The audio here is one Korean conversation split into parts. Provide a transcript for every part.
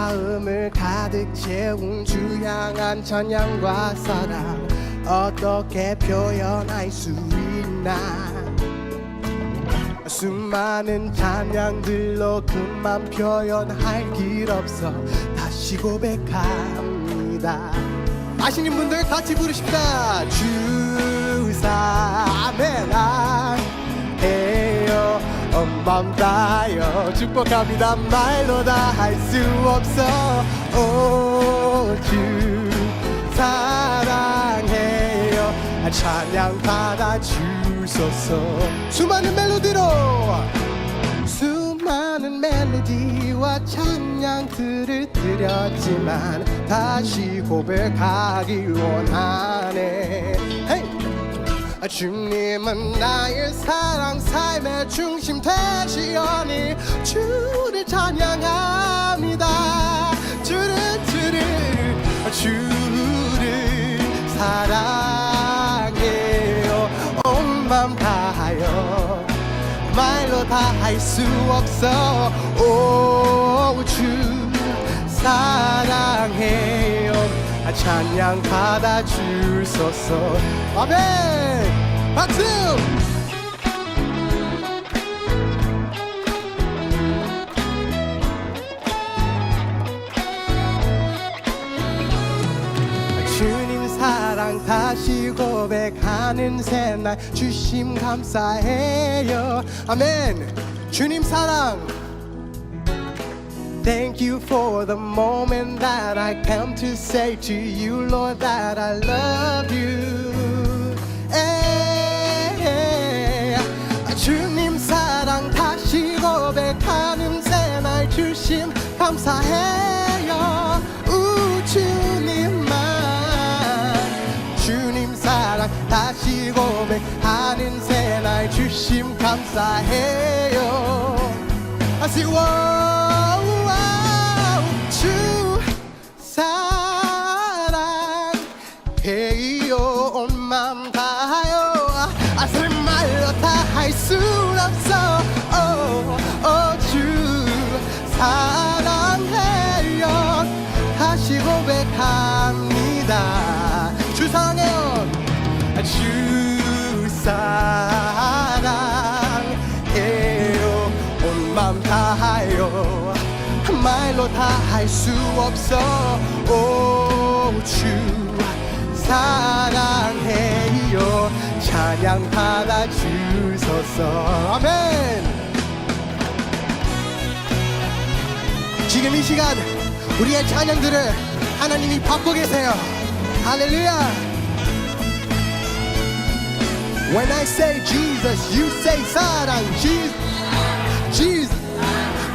마음을 가득 채운 주 향한 찬양과 사랑 어떻게 표현할 수 있나. 수많은 찬양들로 그만 표현할 길 없어 다시 고백합니다. 아시는 분들 같이 부르십니다. 주 사랑해요 온 맘 다하여 축복합니다. 말로 다 할 수 없어. 오 주 사랑해요 찬양 받아주소서. 수많은 멜로디와 찬양들을 드렸지만 다시 고백하길 원하네. hey! 주님은 나의 사랑 삶의 중심 되시오니 주를 찬양합니다. 주를 사랑해요 온 맘 다하여 말로 다 할 수 없어. 오 주 사랑해요 찬양 받아주소서. 아멘. 박수. 주님 사랑 다시 고백하는 새날 주심 감사해요. 아멘. 주님 사랑 Thank you for the moment that I come to say to you, Lord, that I love you. 주님 사랑 다시 고백하는 새날 주심 감사해요. 주님만 주님 사랑 다시 고백하는 새날 주심 감사해요. I say 주 사랑해요 온 맘 다하여 아슬 말로 다 할 수 없어. 주 사랑해요 다시 고백합니다. 주 사랑해요 주 사랑해요 온 맘 다하여 말로 다 할 수 없어. 오 주 사랑해요 찬양 받아주소서. 아멘. 지금 이 시간 우리의 찬양들을 하나님이 받고 계세요. 할렐루야. When I say Jesus, you say 사랑. Jesus.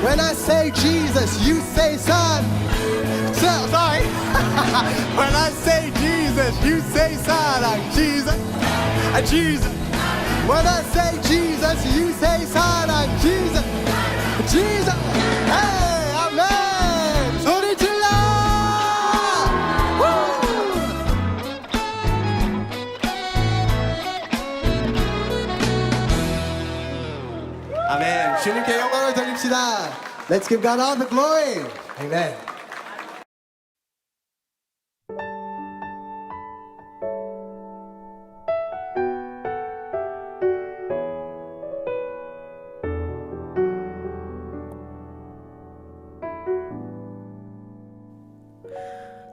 When I say Jesus, you say son. Sorry. When I say Jesus, you say 사랑. Jesus. Jesus. When I say Jesus, you say 사랑. Jesus. Jesus. Hey, amen. 소리 질러. 아멘. 주님께 영광을 돌립시다. Let's give God all the glory. Amen.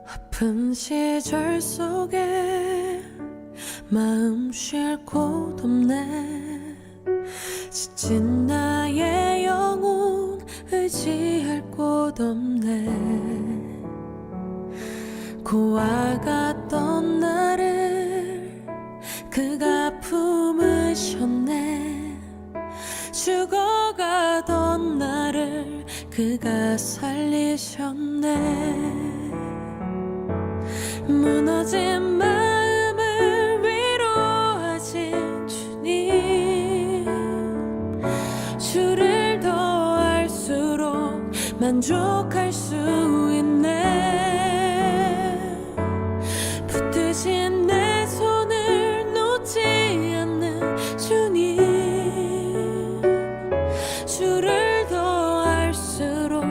아픈 시절 속에 마음 쉴 곳 없네. 지친 나의 영혼 의지할 곳 없네. 고아갔던 나를 그가 품으셨네. 죽어가던 나를 그가 살리셨네. 무너진 마음을 위로하신 주님, 주를 더할수록 만족할 수 있네. 붙드신 내 손을 놓지 않는 주님, 주를 더할수록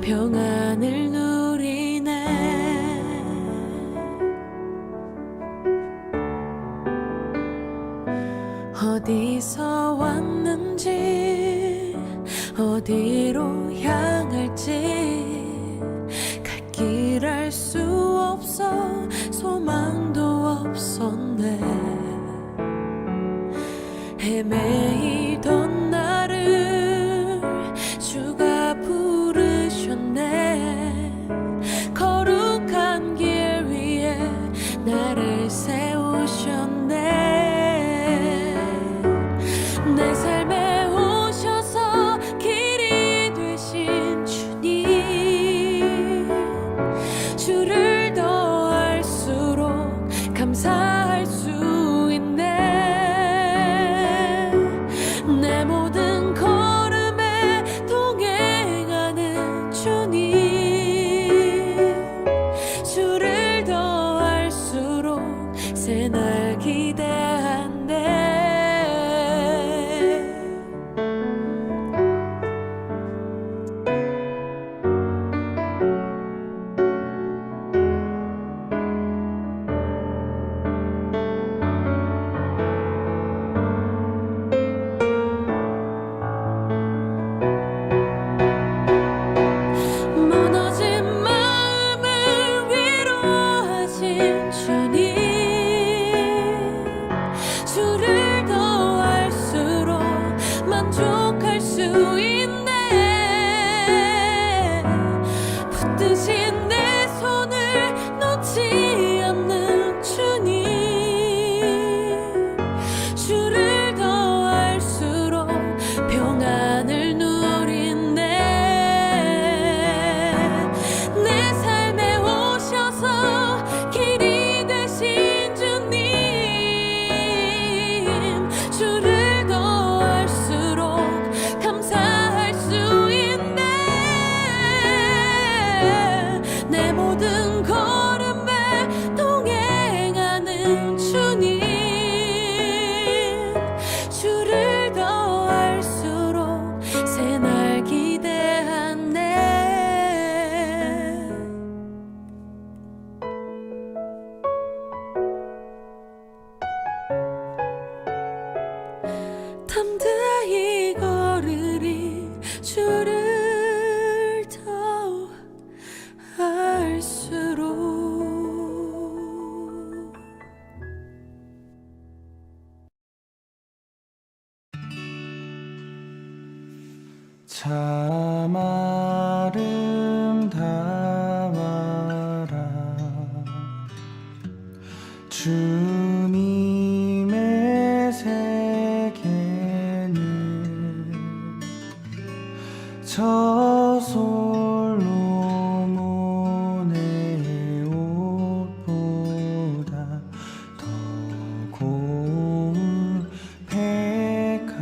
평안을 누리네. 어디서 왔는지 어디로 향할지 갈 길 알 수 없어 소망도 없었네. 헤매이던 나를 주가 부르셨네. 거룩한 길 위에 나를 세우셨네. 내 삶에 오셔서 길이 되신 주님, 주를 더 알수록 감사할 수 있네. 내 모든 걸음에 동행하는 주님, 주를 더 알수록 새날 기대한대. 무너진 마음을 위로하신 주님, 주를 더 알수록 만족할 수 있네. 붙드신 내 손을 놓지 않는 주님, 주를 더 알수록 평안을 누린네. 내 삶에 오셔서 길이 되신 주님, 주를 더 알수록 감사할 수 있네. 내 모든 걸음에 동행하는 주님, 주를 더 알수록 새날 기대하네. 담대히 걸으리 주를 더 알수록. 참 아름다워라 주님의 세계는 저 솔로몬의 옷보다 더 고운 백합.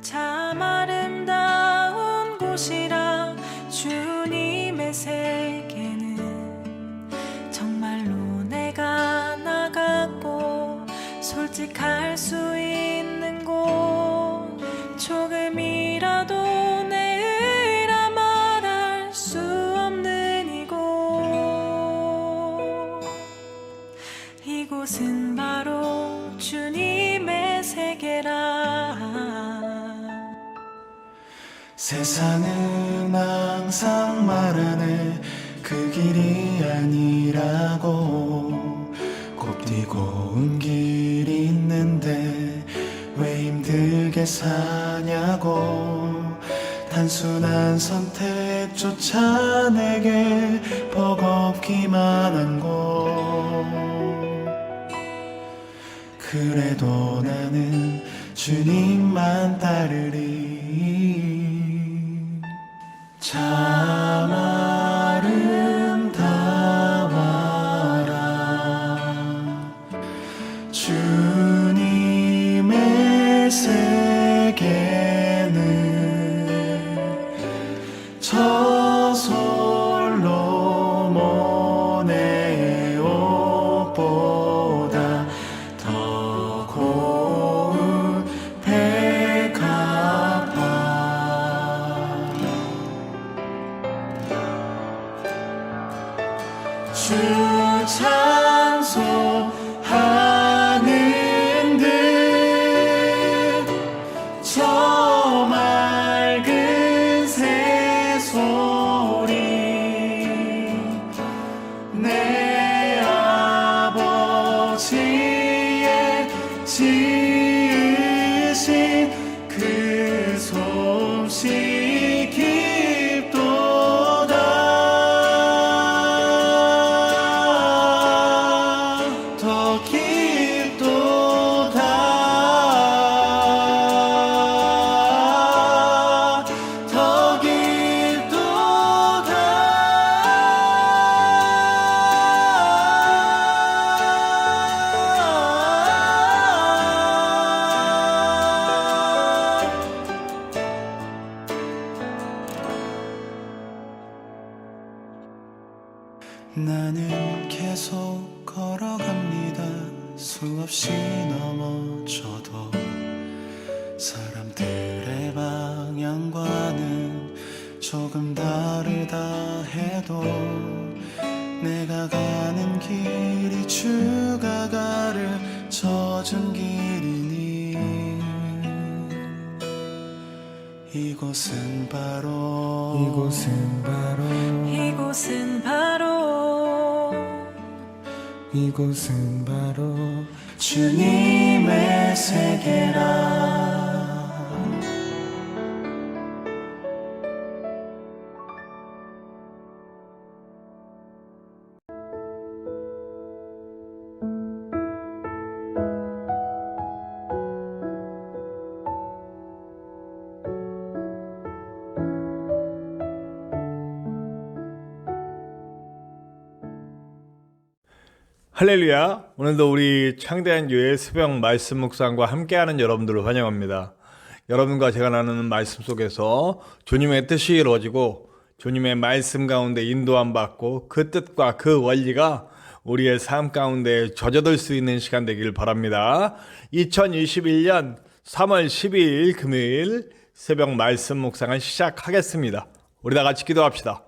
참 아름다운 곳이라 주님의 세계는 정말로 내가 나갔고 솔직할 수 있는 곳, 조금이라도 내 의라 말할 수 없는 이곳. 이곳은 바로 주님의 세계라. 세상은 항상 말하네 그 길이 아니라고. 곱디고 온 길이 있는데 왜 힘들게 사냐고. 단순한 선택조차 내게 버겁기만 한 곳. 그래도 나는 주님만 따르리. 참 아름다워라 주님의 세계는 저 솔로몬의 옷보다 하는 듯 저 맑은 새소리 내 아버지의 지으신 그 솜씨 깊도다 더 깊도다 더 나는 계속 걸어갑니다. 수없이 넘어져도 사람들의 방향과는 조금 다르다 해도 내가 가는 길이 주가 가르쳐준 길이니 이곳은 바로 이곳은 바로 주님의 세계라. 할렐루야. 오늘도 우리 창대한 교회 새벽 말씀 묵상과 함께하는 여러분들을 환영합니다. 여러분과 제가 나누는 말씀 속에서 주님의 뜻이 이루어지고 주님의 말씀 가운데 인도함 받고 그 뜻과 그 원리가 우리의 삶 가운데 젖어들 수 있는 시간 되길 바랍니다. 2021년 3월 12일 금요일 새벽 말씀 묵상을 시작하겠습니다. 우리 다 같이 기도합시다.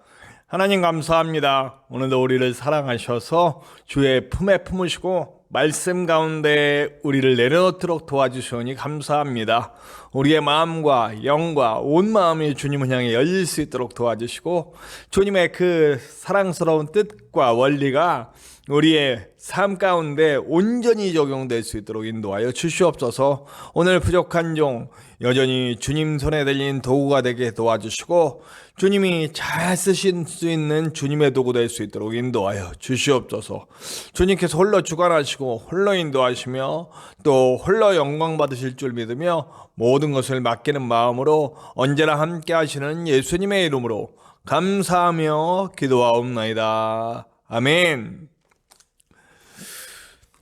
하나님 감사합니다. 오늘도 우리를 사랑하셔서 주의 품에 품으시고 말씀 가운데 우리를 내려놓도록 도와주시오니 감사합니다. 우리의 마음과 영과 온 마음이 주님을 향해 열릴 수 있도록 도와주시고 주님의 그 사랑스러운 뜻과 원리가 우리의 삶 가운데 온전히 적용될 수 있도록 인도하여 주시옵소서. 오늘 부족한 종 여전히 주님 손에 들린 도구가 되게 도와주시고 주님이 잘 쓰실 수 있는 주님의 도구 될 수 있도록 인도하여 주시옵소서. 주님께서 홀로 주관하시고 홀로 인도하시며 또 홀로 영광 받으실 줄 믿으며 모든 것을 맡기는 마음으로 언제나 함께 하시는 예수님의 이름으로 감사하며 기도하옵나이다. 아멘.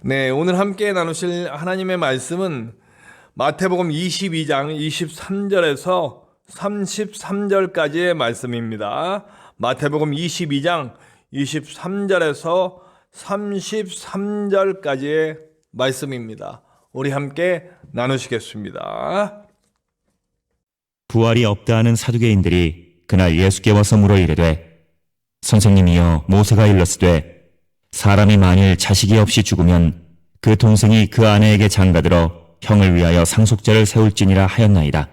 네, 오늘 함께 나누실 하나님의 말씀은 마태복음 22장 23절에서 33절까지의 말씀입니다. 마태복음 22장 23절에서 33절까지의 말씀입니다. 우리 함께 나누시겠습니다. 부활이 없다 하는 사두개인들이 그날 예수께 와서 물어 이르되 선생님이여 모세가 일렀으되 사람이 만일 자식이 없이 죽으면 그 동생이 그 아내에게 장가들어 형을 위하여 상속자를 세울지니라 하였나이다.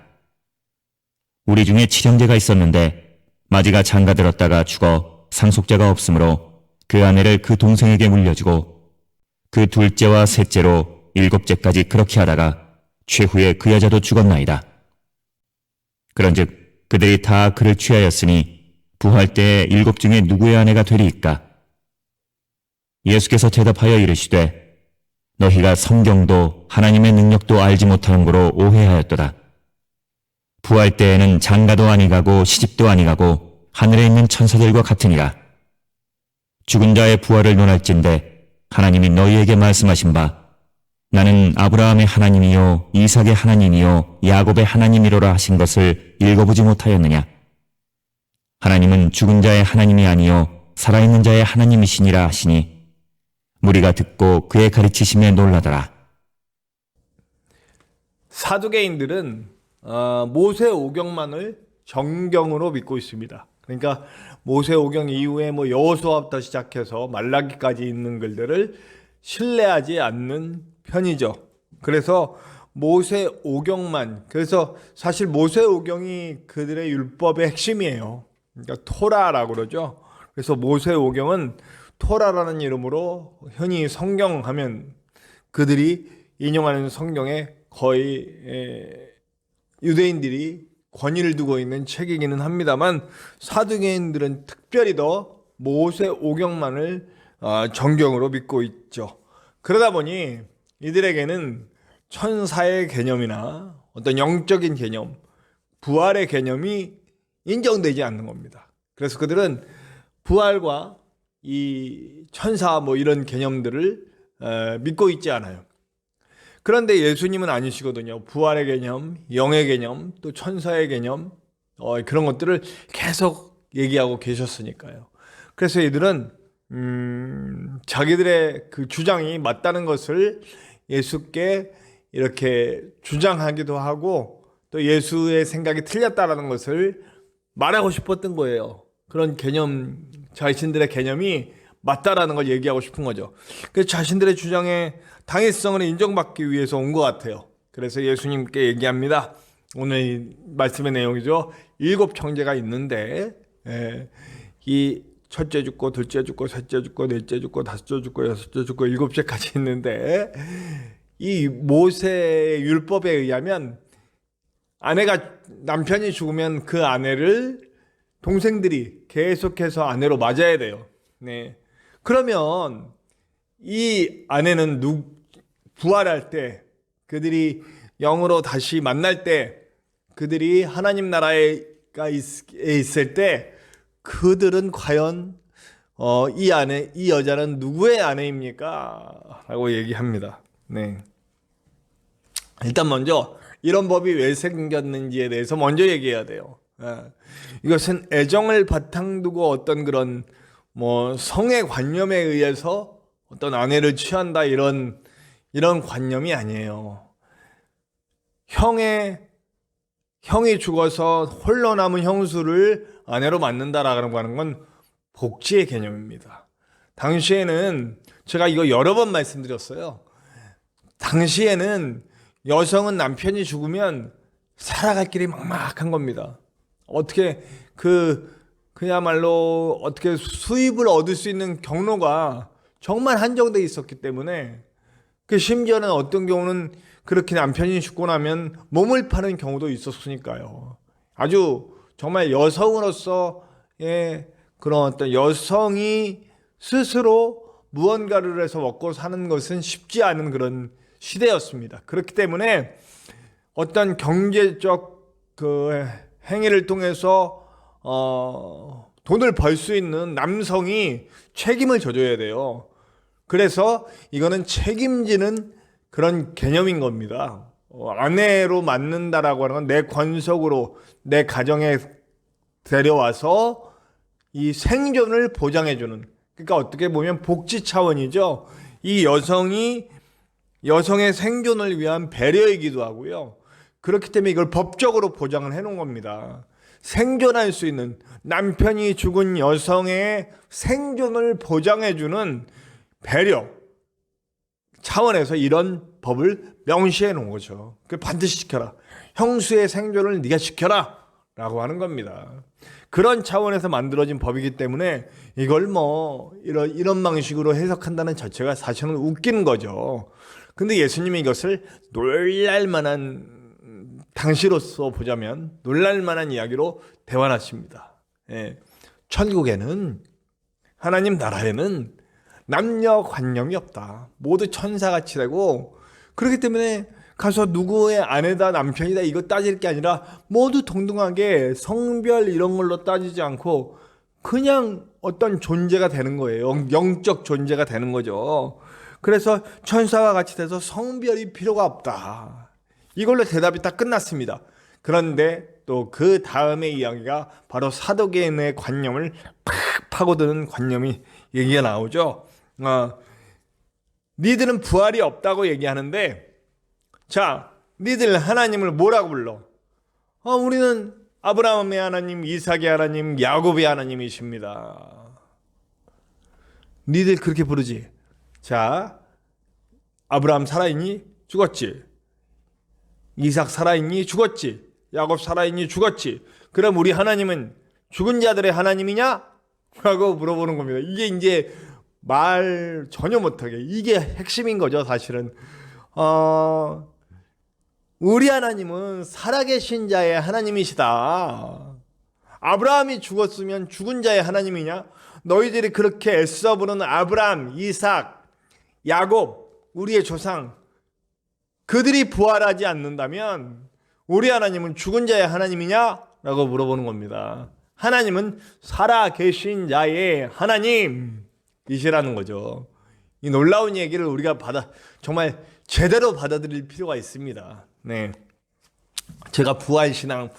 우리 중에 칠형제가 있었는데 마지가 장가들었다가 죽어 상속자가 없으므로 그 아내를 그 동생에게 물려주고 그 둘째와 셋째로 일곱째까지 그렇게 하다가 최후에 그 여자도 죽었나이다. 그런즉 그들이 다 그를 취하였으니 부활 때에 일곱 중에 누구의 아내가 되리이까? 예수께서 대답하여 이르시되 너희가 성경도 하나님의 능력도 알지 못하는 거로 오해하였도다. 부활 때에는 장가도 아니가고 시집도 아니가고 하늘에 있는 천사들과 같으니라. 죽은 자의 부활을 논할진대 하나님이 너희에게 말씀하신 바 나는 아브라함의 하나님이요 이삭의 하나님이요 야곱의 하나님이로라 하신 것을 읽어보지 못하였느냐? 하나님은 죽은 자의 하나님이 아니요 살아있는 자의 하나님이시니라 하시니 무리가 듣고 그의 가르치심에 놀라더라. 사두개인들은 모세오경만을 정경으로 믿고 있습니다. 그러니까 모세오경 이후에 여호수아부터 시작해서 말라기까지 있는 글들을 신뢰하지 않는 편이죠. 그래서 모세 오경만, 그래서 사실 모세 오경이 그들의 율법의 핵심이에요. 그러니까 토라라고 그러죠. 그래서 모세 오경은 토라라는 이름으로 흔히 성경하면 그들이 인용하는 성경에 거의 유대인들이 권위를 두고 있는 책이기는 합니다만, 사두개인들은 특별히 더 모세 오경만을 정경으로 믿고 있죠. 그러다 보니 이들에게는 천사의 개념이나 어떤 영적인 개념, 부활의 개념이 인정되지 않는 겁니다. 그래서 그들은 부활과 이 천사 뭐 이런 개념들을 믿고 있지 않아요. 그런데 예수님은 아니시거든요. 부활의 개념, 영의 개념, 또 천사의 개념, 그런 것들을 계속 얘기하고 계셨으니까요. 그래서 이들은 자기들의 그 주장이 맞다는 것을 예수께 이렇게 주장하기도 하고, 또 예수의 생각이 틀렸다라는 것을 말하고 싶었던 거예요. 그런 개념, 자신들의 개념이 맞다라는 걸 얘기하고 싶은 거죠. 그래서 자신들의 주장의 당위성을 인정받기 위해서 온 것 같아요. 그래서 예수님께 얘기합니다. 오늘 말씀의 내용이죠. 7 형제가 있는데, 이 첫째 죽고, 둘째 죽고, 셋째 죽고, 넷째 죽고, 다섯째 죽고, 여섯째 죽고, 7째까지 있는데, 이 모세의 율법에 의하면 남편이 죽으면 그 아내를 동생들이 계속해서 아내로 맞아야 돼요. 네. 그러면 이 아내는 부활할 때, 그들이 영으로 다시 만날 때, 그들이 하나님 나라에 있을 때, 그들은 과연 이 여자는 누구의 아내입니까? 라고 얘기합니다. 네. 일단 먼저 이런 법이 왜 생겼는지에 대해서 먼저 얘기해야 돼요. 이것은 애정을 바탕두고 어떤 그런 뭐 성의 관념에 의해서 어떤 아내를 취한다 이런 관념이 아니에요. 형이 죽어서 홀로 남은 형수를 아내로 만든다라고 하는 건 복지의 개념입니다. 당시에는 제가 이거 여러 번 말씀드렸어요. 당시에는 여성은 남편이 죽으면 살아갈 길이 막막한 겁니다. 어떻게 그야말로 어떻게 수입을 얻을 수 있는 경로가 정말 한정돼 있었기 때문에, 심지어는 어떤 경우는 그렇게 남편이 죽고 나면 몸을 파는 경우도 있었으니까요. 아주 정말 여성으로서의 그런 어떤 여성이 스스로 무언가를 해서 먹고 사는 것은 쉽지 않은 그런 시대였습니다. 그렇기 때문에 어떤 경제적 그 행위를 통해서 돈을 벌 수 있는 남성이 책임을 져줘야 돼요. 그래서 이거는 책임지는 그런 개념인 겁니다. 아내로 맞는다라고 하는 건 내 권속으로 내 가정에 데려와서 이 생존을 보장해주는, 그러니까 어떻게 보면 복지 차원이죠. 이 여성의 생존을 위한 배려이기도 하고요. 그렇기 때문에 이걸 법적으로 보장을 해놓은 겁니다. 생존할 수 있는, 남편이 죽은 여성의 생존을 보장해주는 배려 차원에서 이런 법을 명시해 놓은 거죠. 그 반드시 지켜라. 형수의 생존을 네가 지켜라 라고 하는 겁니다. 그런 차원에서 만들어진 법이기 때문에 이걸 뭐 이런 방식으로 해석한다는 자체가 사실은 웃기는 거죠. 근데 예수님이 이것을 놀랄만한, 당시로서 보자면 놀랄만한 이야기로 대환하십니다. 천국에는, 하나님 나라에는 남녀관념이 없다. 모두 천사같이 되고, 그렇기 때문에 가서 누구의 아내다 남편이다 이거 따질 게 아니라 모두 동등하게 성별 이런 걸로 따지지 않고 그냥 어떤 존재가 되는 거예요. 영적 존재가 되는 거죠. 그래서 천사와 같이 돼서 성별이 필요가 없다. 이걸로 대답이 딱 끝났습니다. 그런데 또 그 다음의 이야기가 바로 사도계인의 관념을 팍 파고드는 관념이 얘기가 나오죠. 니들은 부활이 없다고 얘기하는데, 자, 니들 하나님을 뭐라고 불러? 우리는 아브라함의 하나님, 이삭의 하나님, 야곱의 하나님이십니다. 니들 그렇게 부르지? 자, 아브라함 살아있니? 죽었지. 이삭 살아있니? 죽었지. 야곱 살아있니? 죽었지. 그럼 우리 하나님은 죽은 자들의 하나님이냐? 라고 물어보는 겁니다. 이게 이제 말 전혀 못하게, 이게 핵심인 거죠, 사실은. 우리 하나님은 살아계신 자의 하나님이시다. 아브라함이 죽었으면 죽은 자의 하나님이냐? 너희들이 그렇게 애써 부르는 아브라함, 이삭, 야곱, 우리의 조상, 그들이 부활하지 않는다면 우리 하나님은 죽은 자의 하나님이냐? 라고 물어보는 겁니다. 하나님은 살아계신 자의 하나님이시라는 거죠. 이 놀라운 얘기를 우리가 정말 제대로 받아들일 필요가 있습니다. 네, 제가 부활신앙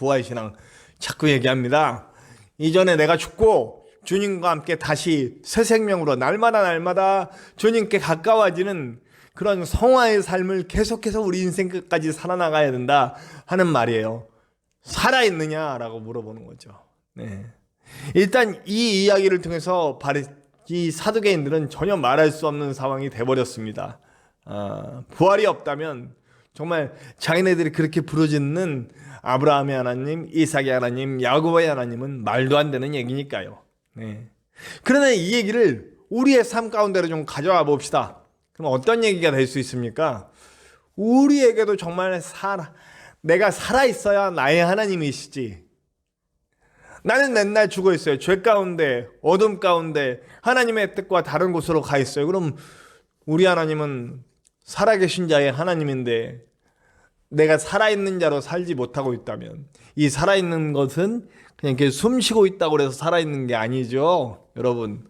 자꾸 얘기합니다. 이전에 내가 죽고 주님과 함께 다시 새 생명으로 날마다 주님께 가까워지는 그런 성화의 삶을 계속해서 우리 인생 끝까지 살아나가야 된다 하는 말이에요. 살아있느냐라고 물어보는 거죠. 네. 일단 이 이야기를 통해서 이 사두개인들은 전혀 말할 수 없는 상황이 돼버렸습니다. 부활이 없다면 정말 자기네들이 그렇게 부르짖는 아브라함의 하나님, 이삭의 하나님, 야곱의 하나님은 말도 안 되는 얘기니까요. 네. 그러나 이 얘기를 우리의 삶 가운데로 좀 가져와 봅시다. 그럼 어떤 얘기가 될 수 있습니까? 우리에게도 정말 내가 살아있어야 나의 하나님이시지. 나는 맨날 죽어 있어요. 죄 가운데, 어둠 가운데 하나님의 뜻과 다른 곳으로 가 있어요. 그럼 우리 하나님은 살아계신 자의 하나님인데 내가 살아있는 자로 살지 못하고 있다면, 이 살아있는 것은 그냥 이렇게 숨 쉬고 있다고 해서 살아있는 게 아니죠. 여러분,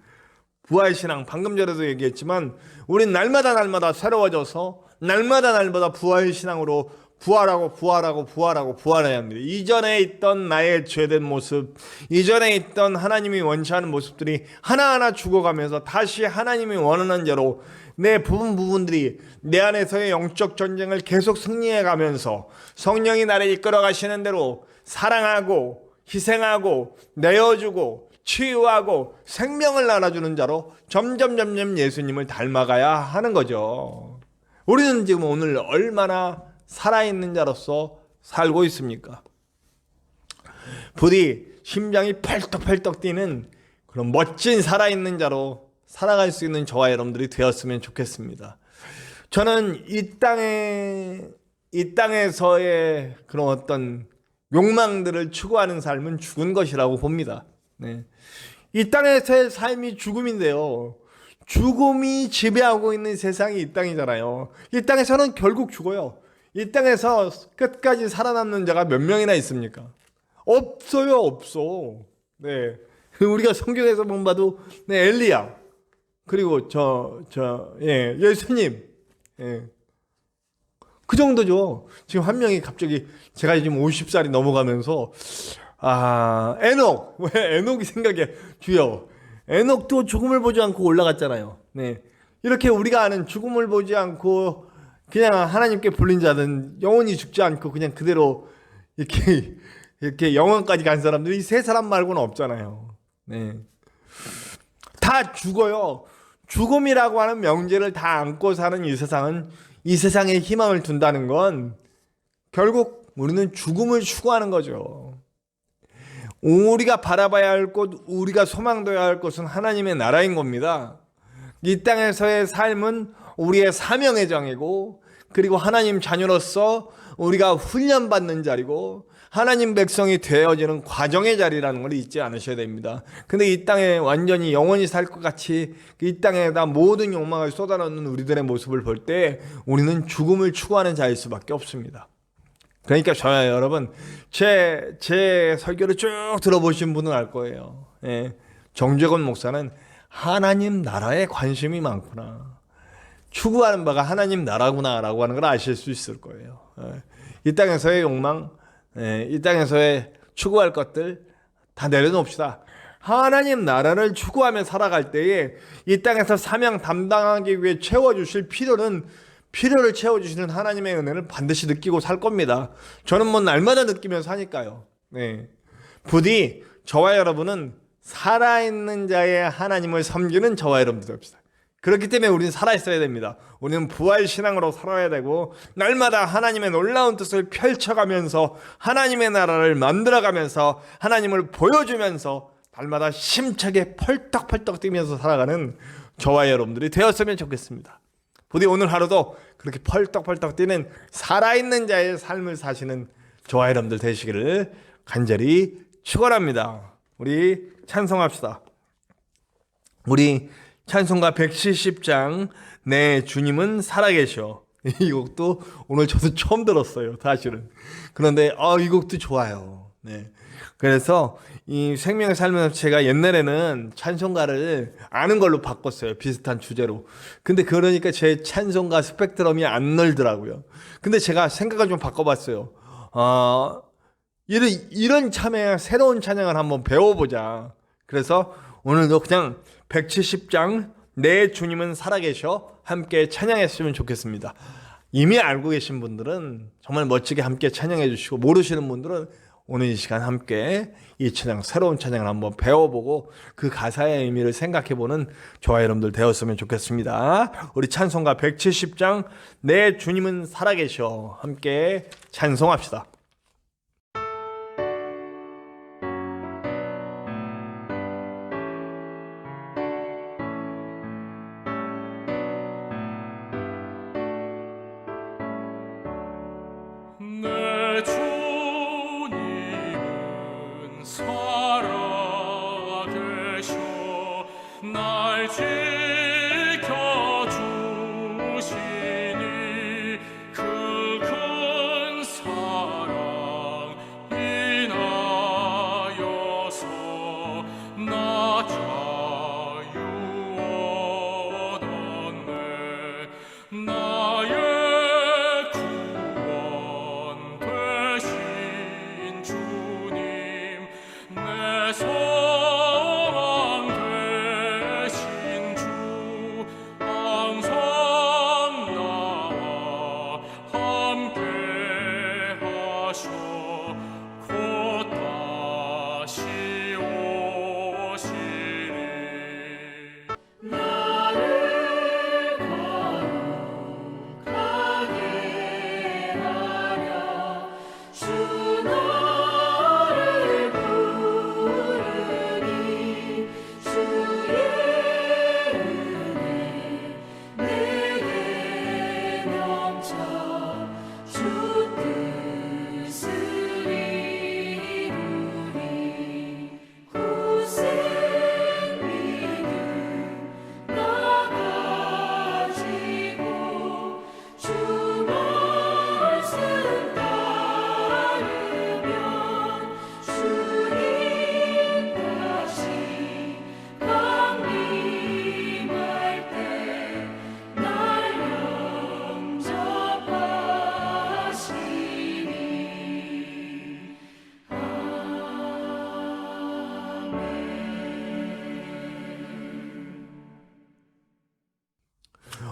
부활신앙, 방금 전에도 얘기했지만 우린 날마다 새로워져서 날마다 부활신앙으로 부활해야 합니다. 이전에 있던 나의 죄된 모습, 이전에 있던 하나님이 원치 않은 모습들이 하나하나 죽어가면서 다시 하나님이 원하는 대로 내 부분들이 내 안에서의 영적 전쟁을 계속 승리해가면서 성령이 나를 이끌어 가시는 대로 사랑하고 희생하고 내어주고 치유하고 생명을 나눠주는 자로 점점 예수님을 닮아가야 하는 거죠. 우리는 지금 오늘 얼마나 살아있는 자로서 살고 있습니까? 부디 심장이 펄떡펄떡 뛰는 그런 멋진 살아있는 자로 살아갈 수 있는 저와 여러분들이 되었으면 좋겠습니다. 저는 이 땅에서의 그런 어떤 욕망들을 추구하는 삶은 죽은 것이라고 봅니다. 네. 이 땅에서의 삶이 죽음인데요. 죽음이 지배하고 있는 세상이 이 땅이잖아요. 이 땅에서는 결국 죽어요. 이 땅에서 끝까지 살아남는 자가 몇 명이나 있습니까? 없어요, 없어. 네. 우리가 성경에서 본봐도 네, 엘리야. 그리고 예수님. 예. 그 정도죠. 지금 한 명이 갑자기 제가 지금 50살이 넘어가면서 에녹. 왜 에녹이 생각해? 주여. 에녹도 죽음을 보지 않고 올라갔잖아요. 네. 이렇게 우리가 아는 죽음을 보지 않고 그냥 하나님께 불린 자는 영원히 죽지 않고 그냥 그대로 이렇게 영원까지 간 사람들이 세 사람 말고는 없잖아요. 네. 다 죽어요. 죽음이라고 하는 명제를 다 안고 사는 이 세상은, 이 세상에 희망을 둔다는 건 결국 우리는 죽음을 추구하는 거죠. 우리가 바라봐야 할 곳, 우리가 소망둬야 할 곳은 하나님의 나라인 겁니다. 이 땅에서의 삶은 우리의 사명의 장이고, 그리고 하나님 자녀로서 우리가 훈련받는 자리고, 하나님 백성이 되어지는 과정의 자리라는 걸 잊지 않으셔야 됩니다. 근데 이 땅에 완전히 영원히 살 것 같이 이 땅에다 모든 욕망을 쏟아넣는 우리들의 모습을 볼 때 우리는 죽음을 추구하는 자일 수밖에 없습니다. 그러니까 저야 여러분, 제 설교를 쭉 들어보신 분은 알 거예요. 예. 정재건 목사는 하나님 나라에 관심이 많구나, 추구하는 바가 하나님 나라구나라고 하는 걸 아실 수 있을 거예요. 예. 이 땅에서의 욕망, 이 땅에서의 추구할 것들 다 내려놓읍시다. 하나님 나라를 추구하며 살아갈 때에 이 땅에서 사명 담당하기 위해 채워주실 필요를 채워주시는 하나님의 은혜를 반드시 느끼고 살 겁니다. 저는 뭐 날마다 느끼면서 하니까요. 네. 부디 저와 여러분은 살아있는 자의 하나님을 섬기는 저와 여러분들 됩시다. 그렇기 때문에 우리는 살아있어야 됩니다. 우리는 부활신앙으로 살아야 되고 날마다 하나님의 놀라운 뜻을 펼쳐가면서 하나님의 나라를 만들어가면서 하나님을 보여주면서 날마다 힘차게 펄떡펄떡 뛰면서 살아가는 저와 여러분들이 되었으면 좋겠습니다. 부디 오늘 하루도 그렇게 펄떡펄떡 뛰는 살아있는 자의 삶을 사시는 저와 여러분들 되시기를 간절히 축원합니다. 우리 찬송합시다. 우리 찬송가 170장 내 주님은 살아계셔. 이 곡도 오늘 저도 처음 들었어요, 사실은. 그런데 이 곡도 좋아요. 네. 그래서 이 생명의 삶에서 제가 옛날에는 찬송가를 아는 걸로 바꿨어요, 비슷한 주제로. 근데 그러니까 제 찬송가 스펙트럼이 안 넓더라고요. 근데 제가 생각을 좀 바꿔봤어요. 이런 참여, 새로운 찬양을 한번 배워보자. 그래서 오늘도 그냥 170장 내 주님은 살아계셔 함께 찬양했으면 좋겠습니다. 이미 알고 계신 분들은 정말 멋지게 함께 찬양해 주시고, 모르시는 분들은 오늘 이 시간 함께 이 찬양, 새로운 찬양을 한번 배워보고 그 가사의 의미를 생각해보는 저와 여러분들 되었으면 좋겠습니다. 우리 찬송가 170장 내 주님은 살아계셔 함께 찬송합시다. 내 주님은 살아계셔 날 지켜주시니 그 큰 사랑 인하여서 나 자유 얻었네. 나의 되신 주님 내 소망 되신 주 항상 나와 함께 하셔 곧 다시 오시리. 나를 거룩하게 하려 주 너를 부르니 주의 은혜 내게 넘쳐 주 뜻을 이루리. 굳은 믿음 나 가지고 주 말씀 따르면 주님 다시 강림할 때 날 영접하시리.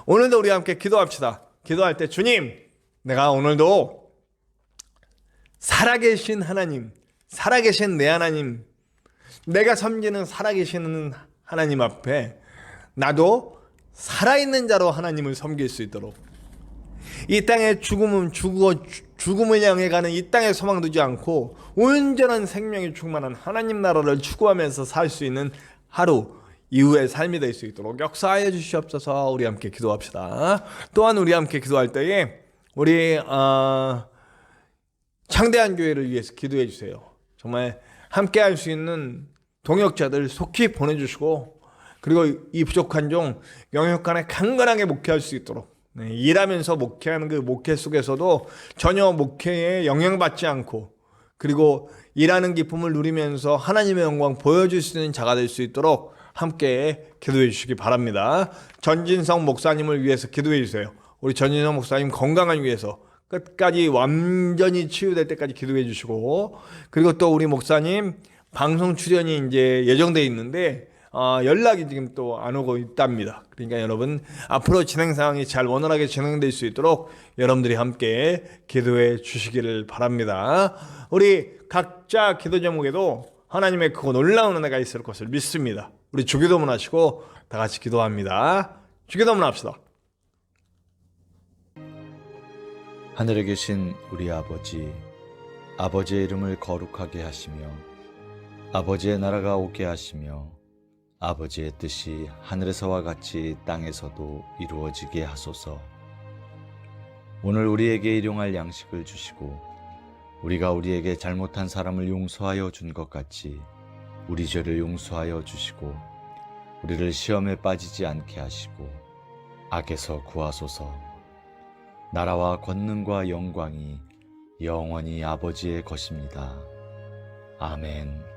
오늘도 우리 함께 기도합시다. 기도할 때 주님, 내가 오늘도 살아계신 하나님, 살아계신 내 하나님, 내가 섬기는 살아계시는 하나님 앞에 나도 살아있는 자로 하나님을 섬길 수 있도록, 이 땅의 죽음을 향해 가는 이 땅에 소망 두지 않고 온전한 생명이 충만한 하나님 나라를 추구하면서 살 수 있는 하루 이후의 삶이 될 수 있도록 역사하여 주시옵소서. 우리 함께 기도합시다. 또한 우리 함께 기도할 때에 우리 창대한 교회를 위해서 기도해 주세요. 정말 함께 할 수 있는 동역자들 속히 보내주시고, 그리고 이 부족한 종 영역간에 강건하게 목회할 수 있도록, 일하면서 목회하는 그 목회 속에서도 전혀 목회에 영향받지 않고, 그리고 일하는 기쁨을 누리면서 하나님의 영광 보여줄 수 있는 자가 될 수 있도록 함께 기도해 주시기 바랍니다. 전진성 목사님을 위해서 기도해 주세요. 우리 전진성 목사님 건강을 위해서 끝까지 완전히 치유될 때까지 기도해 주시고, 그리고 또 우리 목사님 방송 출연이 이제 예정돼 있는데 연락이 지금 또 안 오고 있답니다. 그러니까 여러분 앞으로 진행 상황이 잘 원활하게 진행될 수 있도록 여러분들이 함께 기도해 주시기를 바랍니다. 우리 각자 기도 제목에도 하나님의 크고 놀라운 은혜가 있을 것을 믿습니다. 우리 주기도문 하시고 다 같이 기도합니다. 주기도문 합시다. 하늘에 계신 우리 아버지, 아버지의 이름을 거룩하게 하시며 아버지의 나라가 오게 하시며 아버지의 뜻이 하늘에서와 같이 땅에서도 이루어지게 하소서. 오늘 우리에게 일용할 양식을 주시고 우리가 우리에게 잘못한 사람을 용서하여 준 것 같이 우리 죄를 용서하여 주시고 우리를 시험에 빠지지 않게 하시고 악에서 구하소서. 나라와 권능과 영광이 영원히 아버지의 것입니다. 아멘.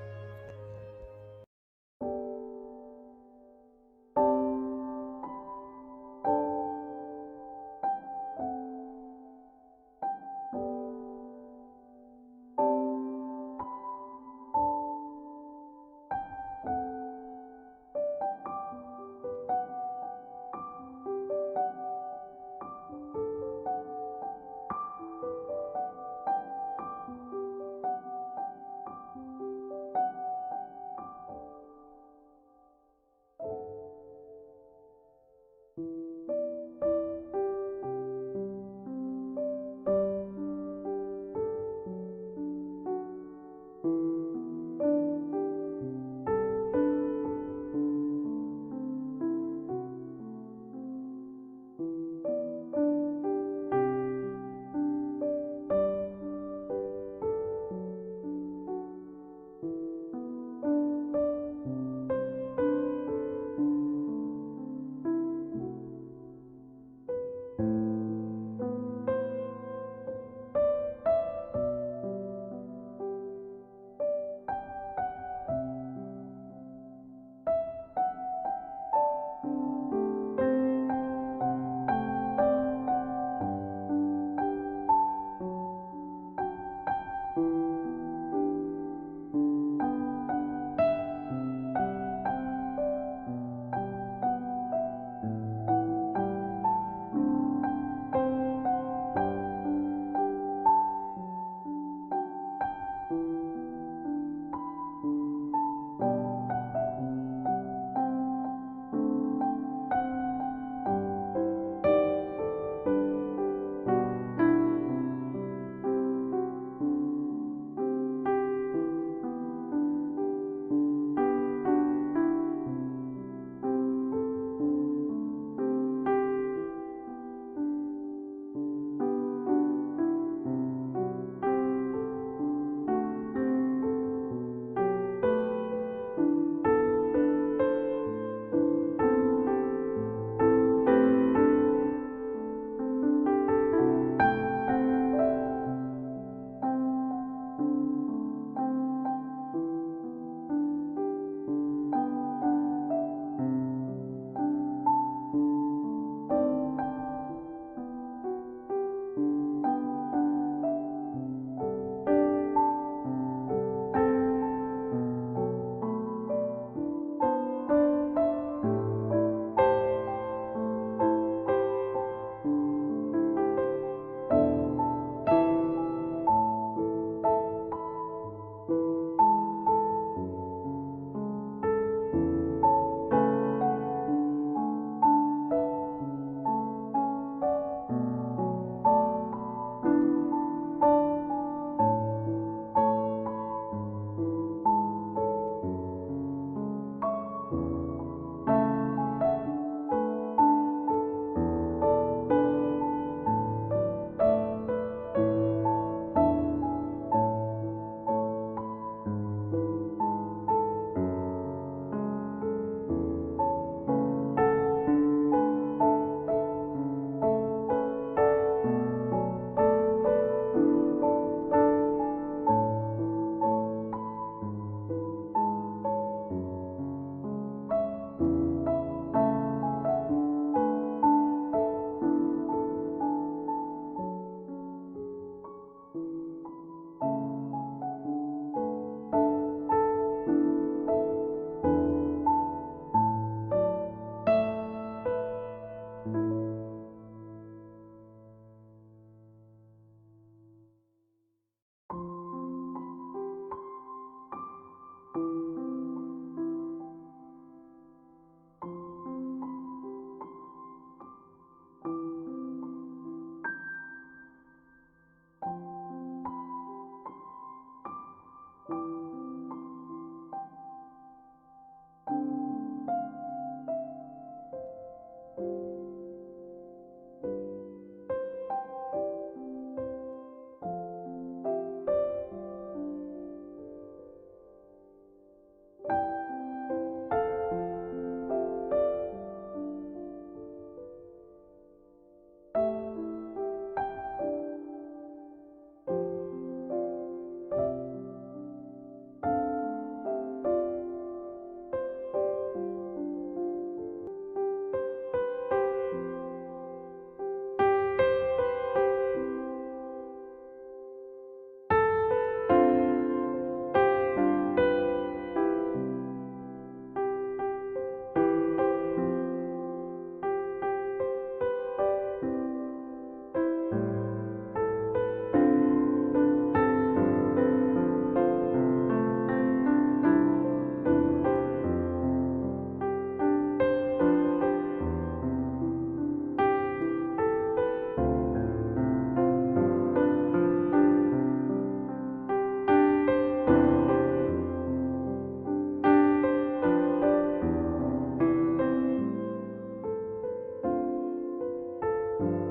you